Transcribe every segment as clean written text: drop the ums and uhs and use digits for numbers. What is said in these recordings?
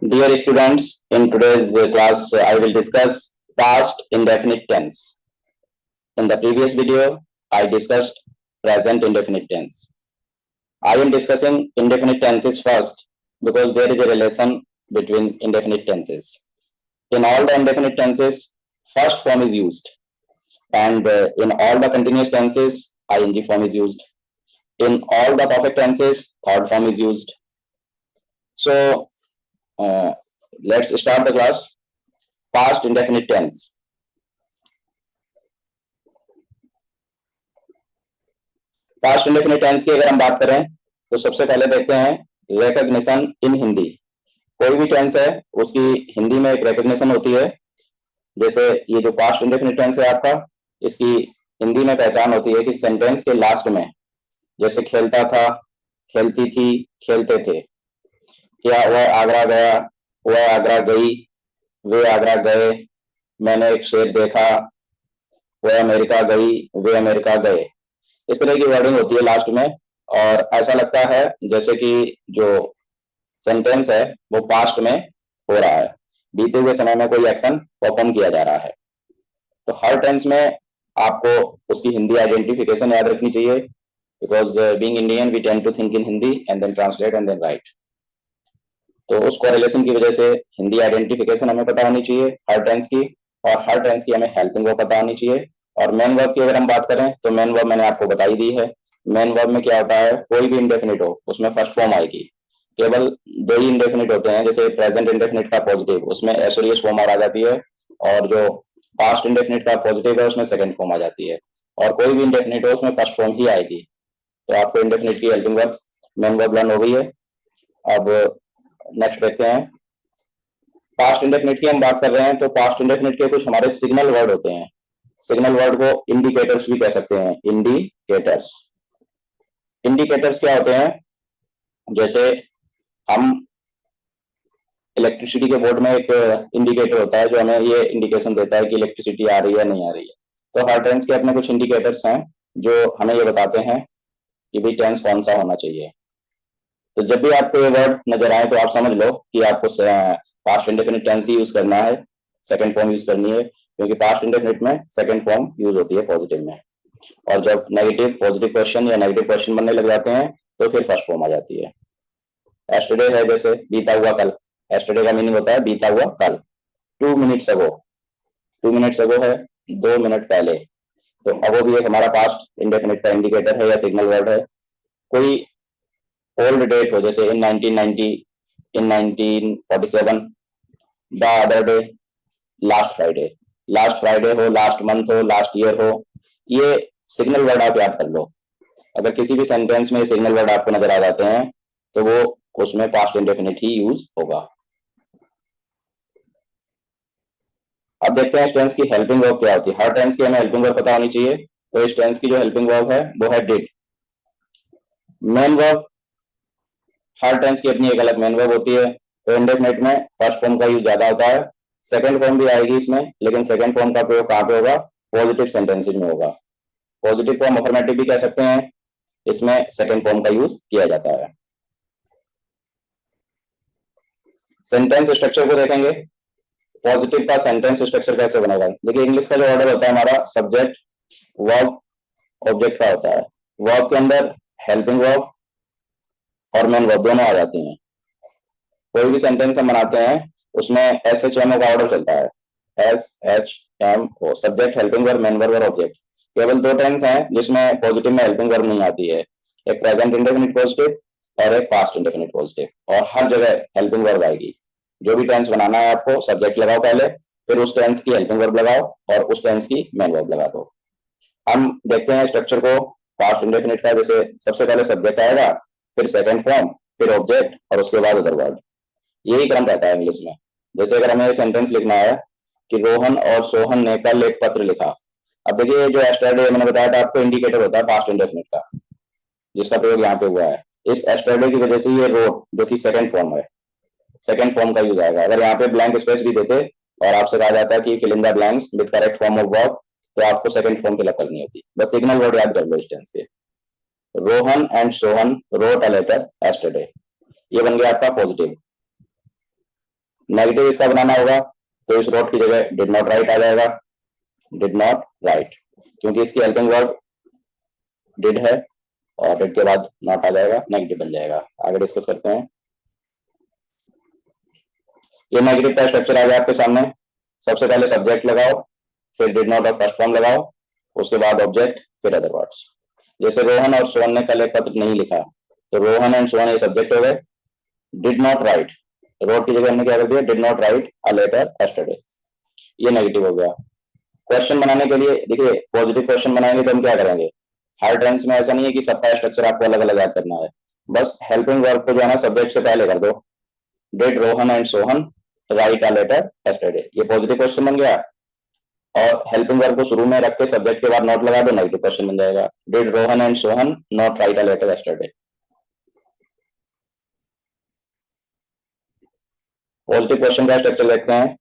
Dear students, in today's class, I will discuss past indefinite tense. In the previous video, I discussed present indefinite tense. I am discussing indefinite tenses first because there is a relation between indefinite tenses. In all the indefinite tenses, first form is used, and in all the continuous tenses, ing form is used. In all the perfect tenses, third form is used. So, let's start the class. Past indefinite tense. Past indefinite tense की अगर हम बात करें तो सबसे पहले देखते हैं रिकॉग्निशन इन हिंदी। कोई भी टेंस है उसकी हिंदी में एक रिकॉग्निशन होती है। जैसे ये जो पास्ट इंडेफिनिट टेंस है आपका, इसकी हिंदी में पहचान होती है कि सेंटेंस के लास्ट में, जैसे खेलता था, खेलती थी, खेलते थे, क्या वह आगरा गया, वह आगरा गई, वे आगरा गए, मैंने एक शेर देखा, वह अमेरिका गई, वे अमेरिका गए। इस तरह की वर्डिंग होती है लास्ट में, और ऐसा लगता है जैसे कि जो सेंटेंस है वो पास्ट में हो रहा है, बीते हुए समय में कोई एक्शन परफॉर्म किया जा रहा है। तो हर टेंस में आपको उसकी हिंदी आइडेंटिफिकेशन याद रखनी चाहिए, because being Indian we tend to think in Hindi and then translate and then write. तो उस कोरिलेशन की वजह से हिंदी आइडेंटिफिकेशन हमें पता होनी चाहिए हर टेंस की, और हर टेंस की हमें हेल्पिंग वर्ब पता होनी चाहिए। और मेन वर्ब की अगर हम बात करें तो मेन वर्ब मैंने आपको बताई दी है। मेन वर्ब में क्या होता है, कोई भी इंडेफिनिट हो उसमें फर्स्ट फॉर्म आएगी। केवल दो ही इंडेफिनिट होते हैं, जैसे प्रेजेंट इंडेफिनिट का पॉजिटिव, उसमें एसोरियस फॉर्म आ जाती है, और जो पास्ट इंडेफिनिट का पॉजिटिव है उसमें सेकंड फॉर्म आ जाती है, और कोई भी इंडेफिनिट हो उसमें फर्स्ट फॉर्म ही आएगी। तो आपको इंडेफिनिट की helping verb main verb learn हो गई है। अब नेक्स्ट देखते हैं, पास्ट इंडेफिनिट की हम बात कर रहे हैं तो पास्ट इंडेफिनिट के कुछ हमारे सिग्नल वर्ड होते हैं। सिग्नल वर्ड को इंडिकेटर्स भी कह सकते हैं। इंडिकेटर्स, इंडिकेटर्स क्या होते हैं, जैसे हम इलेक्ट्रिसिटी के बोर्ड में एक इंडिकेटर होता है जो हमें ये इंडिकेशन देता है कि इलेक्ट्रिसिटी आ रही है नहीं आ रही है। तो हर टेंस के अपने कुछ इंडिकेटर्स हैं जो हमें ये बताते हैं कि भाई टेंस कौन सा होना चाहिए। तो जब भी आपको ये वर्ड नजर आए तो आप समझ लो कि आपको पास्ट इंडेफिनिट टेंस ही यूज करना है, सेकंड फॉर्म यूज करनी है, क्योंकि पास्ट इंडेफिनिट में सेकंड फॉर्म यूज होती है पॉजिटिव में, और जब नेगेटिव पॉजिटिव क्वेश्चन या नेगेटिव क्वेश्चन बनने लग जाते हैं तो फिर फर्स्ट फॉर्म आ जाती है। एस्टरडे है जैसे बीता हुआ कल, एस्टरडे का मीनिंग होता है बीता हुआ कल। 2 मिनट्स अगो, 2 मिनट्स अगो है 2 मिनट पहले। तो अगो भी एक हमारा पास्ट इंडेफिनिट का इंडिकेटर है या सिग्नल वर्ड है। कोई ओल्ड डेट हो, जैसे इन 1990, इन 1947, the other day, last Friday, last Friday हो, लास्ट मंथ हो, लास्ट ईयर हो, ये सिग्नल वर्ड आप याद कर लो। अगर किसी भी सेंटेंस में सिग्नल वर्ड आपको नजर आ जाते हैं तो वो उसमें पास्ट इंडेफिनिट ही यूज होगा। अब देखते हैं इस टेंस की हेल्पिंग वर्ब क्या होती है। हर टेंस की हमें हेल्पिंग वर्ब पता होनी चाहिए। तो इस टेंस की जो हेल्पिंग वर्ब है वो है डिड। मेन वर्ब, हर टेंस की अपनी एक अलग मेन वर्ब होती है। तो इंडेफिनिट में फर्स्ट फॉर्म का यूज ज्यादा होता है, सेकंड फॉर्म भी आएगी इसमें, लेकिन सेकंड फॉर्म का प्रयोग कहाँ पे होगा, पॉजिटिव सेंटेंसेज में होगा। पॉजिटिव फॉर्म अफर्मेटिव भी कह सकते हैं, इसमें सेकंड फॉर्म का यूज किया जाता है। सेंटेंस स्ट्रक्चर को देखेंगे, पॉजिटिव का सेंटेंस स्ट्रक्चर कैसे बनेगा। देखिए इंग्लिश का जो ऑर्डर होता है हमारा सब्जेक्ट वर्ब ऑब्जेक्ट का होता है। वर्ब के अंदर हेल्पिंग वर्ब और मेन वर्ब दोनों आ जाती हैं। कोई भी सेंटेंस हम बनाते हैं उसमें SHMO का ऑर्डर चलता है, SHMO, subject helping verb main verb और ऑब्जेक्ट। केवल दो टेंस हैं जिसमें पॉजिटिव में हेल्पिंग वर्ब नहीं आती है, एक प्रेजेंट इंडेफिनिट पॉजिटिव और एक पास्ट इंडेफिनिट पॉजिटिव, और हर जगह हेल्पिंग वर्ब आएगी। जो भी टेंस बनाना है आपको सब्जेक्ट लगाओ पहले, फिर उस टेंस की हेल्पिंग वर्ब लगाओ और उस टेंस की मेन वर्ब लगा दो। हम देखते हैं स्ट्रक्चर को पास्ट इंडेफिनिट का। जैसे सबसे पहले सब्जेक्ट आएगा, फिर सेकंड फॉर्म, फिर ऑब्जेक्ट और उसके बाद अदर वर्ड। यही क्रम रहता है इंग्लिश में। जैसे अगर हमें सेंटेंस लिखना है कि रोहन और सोहन ने कल एक पत्र लिखा। अब देखिए जो एस्टरडे मैंने बताया था आपको, इंडिकेटर होता है पास्ट इंडेफिनिट का, जिसका प्रयोग यहाँ पे हुआ है। इस एस्टरडे की वजह से ये रोट जो कि सेकंड फॉर्म है, सेकंड फॉर्म का यूज आएगा। अगर यहाँ पे ब्लैंक स्पेस भी देते और आपसे कहा जाता है कि fill in the blanks with correct form of verb, तो आपको सेकंड फॉर्म फिलअप करनी होती। बस सिग्नल वर्ड याद कर लो इस टेंस के। Rohan and Sohan wrote a letter yesterday, ये बन गया आपका पॉजिटिव। नेगेटिव इसका बनाना होगा तो इस रोट की जगह डिड नॉट राइट आ जाएगा, डिड नॉट राइट, क्योंकि इसकी हेल्पिंग वर्ब डिड है और डिड के बाद नॉट आ जाएगा, नेगेटिव बन जाएगा। आगे डिस्कस करते हैं। ये नेगेटिव का स्ट्रक्चर आ गया आपके सामने। सबसे पहले सब्जेक्ट लगाओ, फिर डिड नॉट और फर्स्ट फॉर्म लगाओ, उसके बाद ऑब्जेक्ट, फिर अदर वर्ड्स। जैसे रोहन और सोहन ने कल एक पत्र नहीं लिखा, तो रोहन एंड सोहन ये सब्जेक्ट हो गए। डिड नॉट राइट, रोट की जगह हमने क्या कर दिया, did not write a letter yesterday, ये नेगेटिव हो गया। क्वेश्चन बनाने के लिए देखिए, पॉजिटिव क्वेश्चन बनाएंगे तो हम क्या करेंगे, हर टेंस में ऐसा नहीं है कि सबका स्ट्रक्चर आपको अलग अलग याद करना है, बस हेल्पिंग वर्ब को जो है ना सब्जेक्ट से पहले कर दो। Did Rohan and Sohan write a letter yesterday, ये पॉजिटिव क्वेश्चन बन गया। और हेल्पिंग वर्ब को शुरू में रख के सब्जेक्ट के बाद नॉट लगा दो, नेगेटिव क्वेश्चन बन जाएगा। Did Rohan and Sohan not write a letter yesterday. Positive question का स्ट्रक्चर देखते हैं।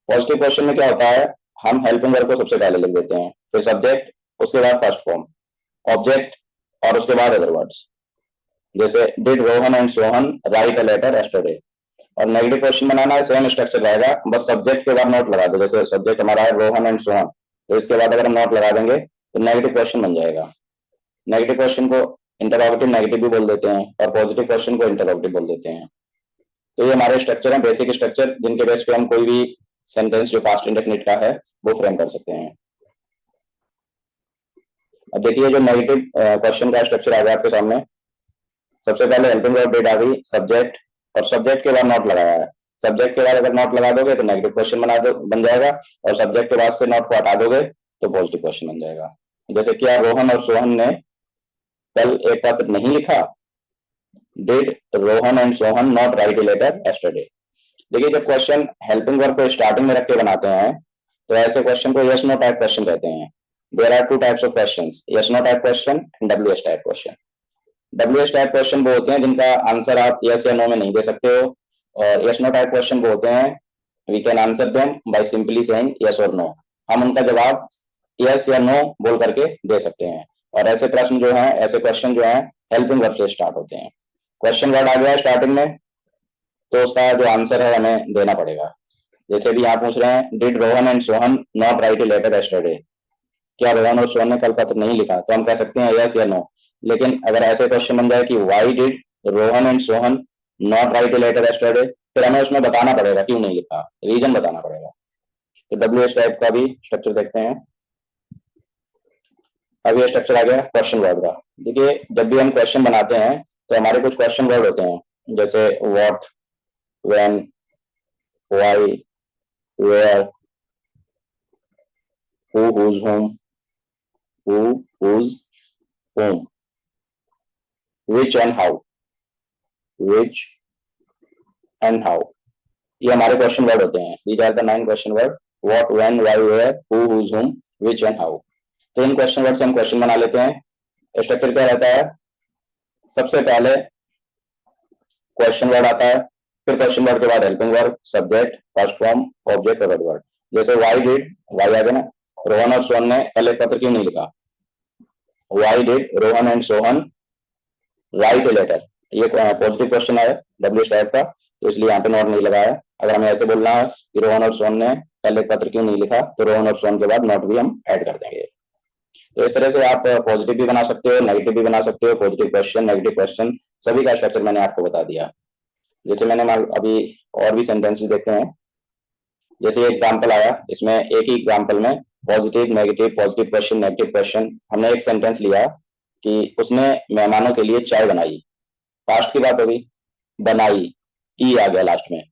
पॉजिटिव क्वेश्चन में क्या होता है, हम हेल्पिंग वर्ब को सबसे पहले लिख देते हैं, फिर सब्जेक्ट, उसके बाद फर्स्ट फॉर्म, ऑब्जेक्ट और उसके बाद अदर वर्ड्स। जैसे did Rohan and Sohan write a letter yesterday. और नेगेटिव क्वेश्चन बनाना है, सेम स्ट्रक्चर रहेगा, बस सब्जेक्ट के बाद नॉट लगा दो। जैसे सब्जेक्ट हमारा है रोहन एंड सोहन, तो इसके बाद अगर हम नॉट लगा देंगे तो नेगेटिव क्वेश्चन बन जाएगा। नेगेटिव क्वेश्चन को इंटरोगेटिव नेगेटिव भी बोल देते हैं और पॉजिटिव क्वेश्चन को इंटरोगेटिव बोल देते हैं। तो ये हमारे स्ट्रक्चर है, बेसिक स्ट्रक्चर, जिनके बेस पे हम कोई भी सेंटेंस जो पास्ट इंडेफिनिट का है वो फ्रेम कर सकते हैं। अब देखिए जो नेगेटिव क्वेश्चन का स्ट्रक्चर आ गया आपके सामने। सबसे पहले हेल्पिंग वर्ब डिड आ गई, सब्जेक्ट, और सब्जेक्ट के बाद नॉट लगाया है। सब्जेक्ट के बाद अगर नॉट लगा दोगे तो नेगेटिव क्वेश्चन बन जाएगा, और सब्जेक्ट के बाद से नॉट को हटा दोगे तो पॉजिटिव क्वेश्चन बन जाएगा। जैसे क्या रोहन और सोहन ने कल एक पत्र नहीं लिखा, did Rohan and Sohan not write a letter yesterday. देखिए जब क्वेश्चन हेल्पिंग वर्ब को स्टार्टिंग में रख के बनाते हैं तो ऐसे क्वेश्चन को यस नो टाइप क्वेश्चन कहते हैं। There are two types of questions, yes no type question and WH type question. WH type question वो होते हैं जिनका आंसर आप यस या नो में नहीं दे सकते हो, और यस नो टाइप क्वेश्चन वो होते हैं we can answer them by simply saying yes और नो। हम उनका जवाब यस या नो बोल करके दे सकते हैं। और ऐसे प्रश्न जो हैं, ऐसे क्वेश्चन जो हैं हेल्पिंग वर्ब से स्टार्ट होते हैं। क्वेश्चन वर्ड आ गया स्टार्टिंग में तो उसका जो आंसर है हमें देना पड़ेगा। जैसे भी यहाँ पूछ रहे हैं did Rohan and Sohan not write a letter yesterday, क्या रोहन और सोहन ने कल पत्र नहीं लिखा, तो हम कह सकते हैं यस या नो। लेकिन अगर ऐसे क्वेश्चन बन जाए कि why did Rohan and Sohan not write a letter yesterday, फिर हमें उसमें बताना पड़ेगा क्यों नहीं लिखा, रीजन बताना पड़ेगा। तो डब्ल्यूएच टाइप का भी स्ट्रक्चर देखते हैं। अब ये स्ट्रक्चर आ गया क्वेश्चन वर्ड का। देखिए जब भी हम क्वेश्चन बनाते हैं तो हमारे कुछ क्वेश्चन वर्ड होते हैं, जैसे what, when, why, where, who, whose, whom, which and how, which and how, ये हमारे क्वेश्चन वर्ड होते हैं। These are the 9 question word, what, when, why, where, who, whose, whom, which and how। तो इन question word से हम question बना लेते हैं। स्ट्रक्चर क्या रहता है, सबसे पहले क्वेश्चन वर्ड आता है, फिर क्वेश्चन वर्ड के बाद helping verb, subject, first form, object और वर्ड। जैसे वाई डिड, वाई आ गया ना, रोहन और सोहन ने कल एक पत्र क्यों नहीं लिखा, why did Rohan and Sohan write a letter, ये पॉजिटिव क्वेश्चन है डब्ल्यूएच टाइप का, तो इसलिए यहाँ पे नॉट नहीं लगाया। अगर हमें ऐसे बोलना है कि रोहन और सोहन ने कल एक पत्र क्यों नहीं लिखा, तो रोहन और सोहन के बाद नॉट भी हम ऐड कर देंगे। तो इस तरह से आप पॉजिटिव भी बना सकते हो, नेगेटिव भी बना सकते हो। पॉजिटिव क्वेश्चन, नेगेटिव क्वेश्चन, सभी का स्ट्रक्चर मैंने आपको बता दिया। जैसे मैंने अभी और भी सेंटेंस देखते हैं। जैसे एग्जाम्पल आया, इसमें एक ही एग्जाम्पल में positive positive question, negative question. हमने एक सेंटेंस लिया कि उसने मेहमानों के लिए चाय बनाई, पास्ट की बात होगी, बनाई, ई आ गया लास्ट में।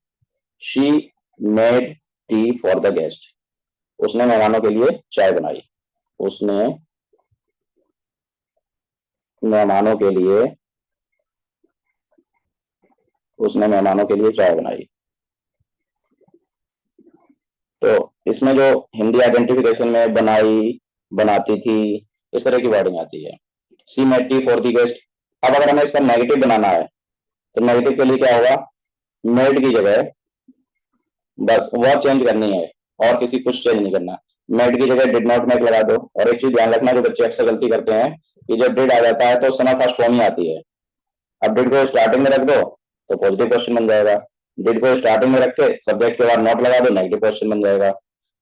She made tea for the guest, उसने मेहमानों के लिए चाय बनाई, उसने मेहमानों के लिए चाय बनाई। तो इसमें जो हिंदी आइडेंटिफिकेशन में बनाई, बनाती थी, इस तरह की वर्डिंग आती है। सी made tea for the guest. अब अगर हमें इसका नेगेटिव बनाना है तो नेगेटिव के लिए क्या होगा, मेड की जगह बस वर्ब चेंज करनी है और किसी कुछ चेंज नहीं करना। मेड की जगह डिड नॉट मेक लगा दो। और एक चीज ध्यान रखना, जो बच्चे अक्सर गलती करते हैं कि जब डिड आ जाता है तो उस समय फर्स्ट फॉर्म ही आती है। अब डिड को स्टार्टिंग में रख दो तो पॉजिटिव क्वेश्चन बन जाएगा, डिड को स्टार्टिंग में रख के सब्जेक्ट के बाद नॉट लगा दो, नेगेटिव क्वेश्चन बन जाएगा।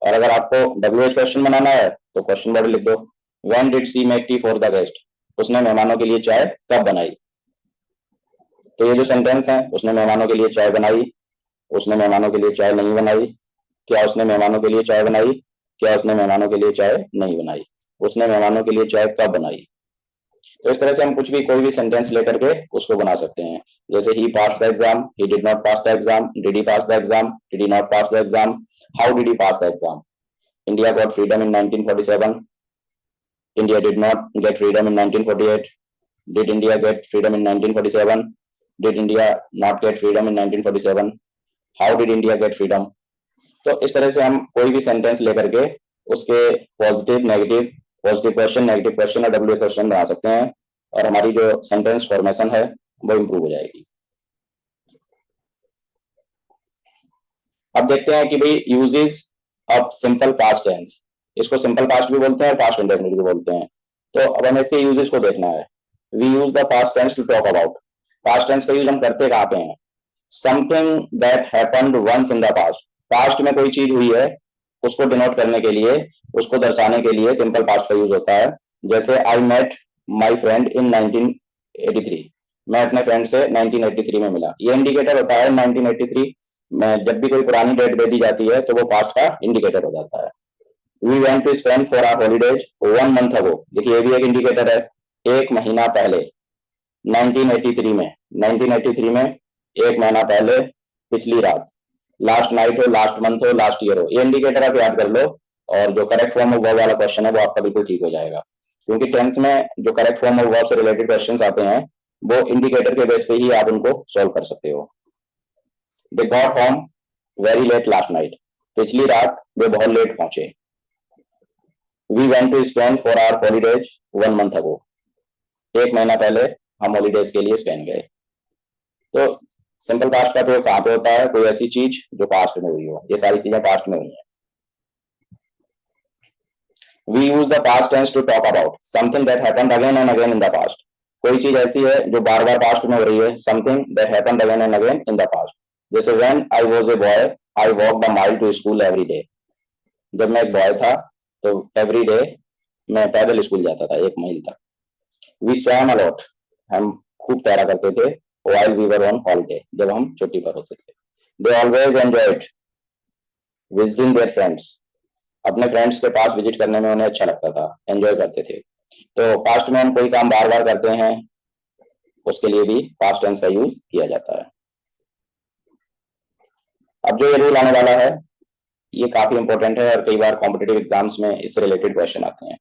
और अगर आपको WH क्वेश्चन बनाना है तो क्वेश्चन बॉडी लिख दो, when did she make tea for the guest, उसने मेहमानों के लिए चाय कब बनाई। तो ये जो सेंटेंस है, उसने मेहमानों के लिए चाय बनाई, उसने मेहमानों के लिए चाय नहीं बनाई, क्या उसने मेहमानों के लिए चाय बनाई, क्या उसने मेहमानों के लिए चाय नहीं बनाई, उसने मेहमानों के लिए चाय कब बनाई। तो इस तरह से हम कुछ भी कोई भी सेंटेंस लेकर के उसको बना सकते हैं। जैसे ही pass the exam, he did not pass the exam, did he pass the exam, did he not pass the exam, how did he pass the exam, India got freedom in 1947, India did not get freedom in 1948, did India get freedom in 1947, did India not get freedom in 1947, how did India get freedom. तो इस तरह से हम कोई भी sentence लेकर के उसके positive negative, positive question, negative question और डब्ल्यू क्वेश्चन बना सकते हैं, और हमारी जो सेंटेंस फॉर्मेशन है वो इंप्रूव हो जाएगी। अब देखते हैं कि भाई uses of simple past tense, इसको सिंपल पास्ट भी बोलते हैं और पास्ट इंडेफिनिट भी बोलते हैं। तो अब हमें इसके यूजेस को देखना है। We use the past tense to talk about, past tense का यूज हम करते कहाँ पे हैं, something that happened once in the past, past में कोई चीज हुई है उसको डिनोट करने के लिए, उसको दर्शाने के लिए सिंपल पास्ट का यूज होता है। जैसे I met my friend in 1983, मैं अपने फ्रेंड से 1983 में मिला, ये इंडिकेटर होता है 1983 में। जब भी कोई पुरानी डेट दे दी जाती है तो वो पास्ट का इंडिकेटर हो जाता है। We went to Spain for our holidays 1 month ago, देखिए ये भी एक इंडिकेटर है, एक महीना पहले 1983 में, 1983 में एक महीना पहले, पिछली रात, लास्ट नाइट हो, लास्ट मंथ हो, लास्ट ईयर हो, ये इंडिकेटर आप याद कर लो, और जो करेक्ट फॉर्म ऑफ वर्ब वाला क्वेश्चन है वो आपका बिल्कुल ठीक हो जाएगा। क्योंकि टेंस में जो करेक्ट फॉर्म ऑफ वर्ब से रिलेटेड क्वेश्चंस आते हैं वो इंडिकेटर के बेस पे ही आप उनको सॉल्व कर सकते हो। They got home very late last night, पिछली रात वे बहुत लेट पहुंचे। We went to Spain for our holidays 1 month ago, एक महीना पहले हम हॉलीडेज के लिए स्पेन गए। तो सिंपल पास्ट का प्रयोग कहां पे होता है, कोई ऐसी चीज जो पास्ट में हुई हो, ये सारी चीजें पास्ट में हुई हैं। We use the past tense to talk about something that happened again and again in the past, कोई चीज ऐसी है जो बार बार पास्ट में हो रही है, something that happened again and again in the past. जैसे when I was a boy I walked a mile to school every day, जब मैं एक बॉय था तो एवरी डे मैं पैदल स्कूल जाता था 1 मील तक। वी स्वैम अ लॉट, हम खूब तैरा करते थे, while we were on holiday, जब हम छुट्टी पर होते थे। They always enjoyed visiting their friends, अपने फ्रेंड्स के पास विजिट करने में उन्हें अच्छा लगता था, एंजॉय करते थे। तो पास्ट में हम कोई काम बार बार करते हैं उसके लिए भी पास्ट टेंस का यूज किया जाता है। अब जो ये रूल आने वाला है ये काफी इंपॉर्टेंट है और कई बार कॉम्पिटेटिव एग्जाम्स में इससे रिलेटेड क्वेश्चन आते हैं।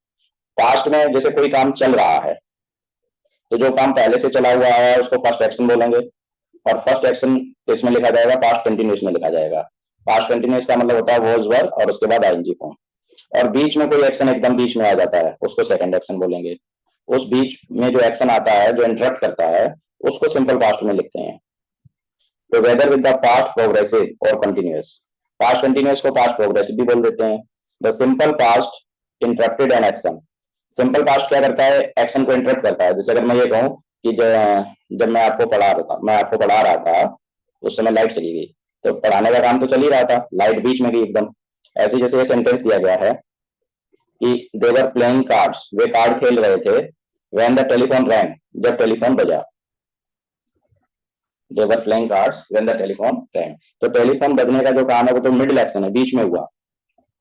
पास्ट में जैसे कोई काम चल रहा है तो जो काम पहले से चला हुआ है उसको फर्स्ट एक्शन बोलेंगे, और फर्स्ट एक्शन इसमें लिखा जाएगा, पास्ट कंटिन्यूस में लिखा जाएगा। पास्ट कंटिन्यूस का मतलब होता है वॉज वर और उसके बाद आईएनजी फॉर्म, और बीच में कोई एक्शन एकदम बीच में आ जाता है उसको सेकंड एक्शन बोलेंगे। उस बीच में जो एक्शन आता है जो इंटरप्ट करता है उसको सिंपल पास्ट में लिखते हैं। तो whether with the past progressive और कंटिन्यूस, पास्ट कंटिन्यूस को पास्ट प्रोग्रेसिव भी बोल देते हैं। The simple past interrupted an action, simple past क्या करता है, एक्शन को इंटरप्ट करता है। जैसे अगर मैं ये कहूँ कि जब मैं आपको पढ़ा रहा था उस समय लाइट चली गई, तो पढ़ाने का काम तो चल ही रहा था, लाइट बीच में गई एकदम। ऐसे जैसे ये सेंटेंस दिया गया है कि दे वर प्लेइंग कार्ड्स, वे कार्ड खेल रहे थे, व्हेन द टेलीफोन रैंग, जब टेलीफोन बजा। They were playing cards when the telephone rang, तो टेलीफोन बजने का जो काम है वो तो मिडिल एक्शन है, बीच में हुआ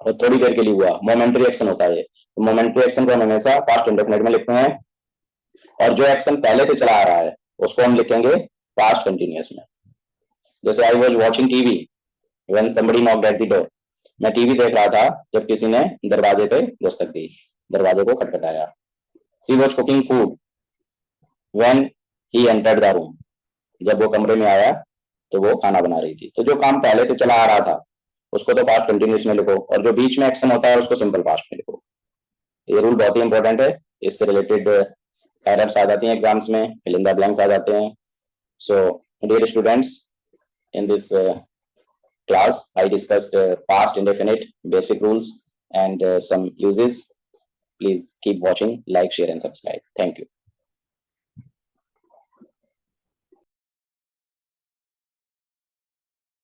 और थोड़ी देर के लिए हुआ, मोमेंटरी एक्शन होता है। तो मोमेंटरी एक्शन को हम हमेशा पास्ट इंडेफिनिट में लिखते हैं, और जो एक्शन पहले से चला आ रहा है उसको हम लिखेंगे पास्ट कंटिन्यूअस में। जैसे I was watching TV when somebody knocked at the door, मैं टीवी देख रहा था जब किसी ने दरवाजे पे दस्तक दी, दरवाजे को खटखटाया। She was cooking food when he entered the room, जब वो कमरे में आया तो वो खाना बना रही थी। तो जो काम पहले से चला आ रहा था उसको तो पास्ट कंटिन्यूअस में लिखो, और जो बीच में एक्शन होता है उसको सिंपल पास्ट में लिखो। ये रूल बहुत ही इंपॉर्टेंट है, इससे रिलेटेड एरर्स आ जाती हैं एग्जाम्स में, फिल इन द ब्लैंक्स आ जाते हैं। So dear students, in this class I discussed past indefinite basic rules and some uses. Please keep watching, like, share and subscribe. Thank you.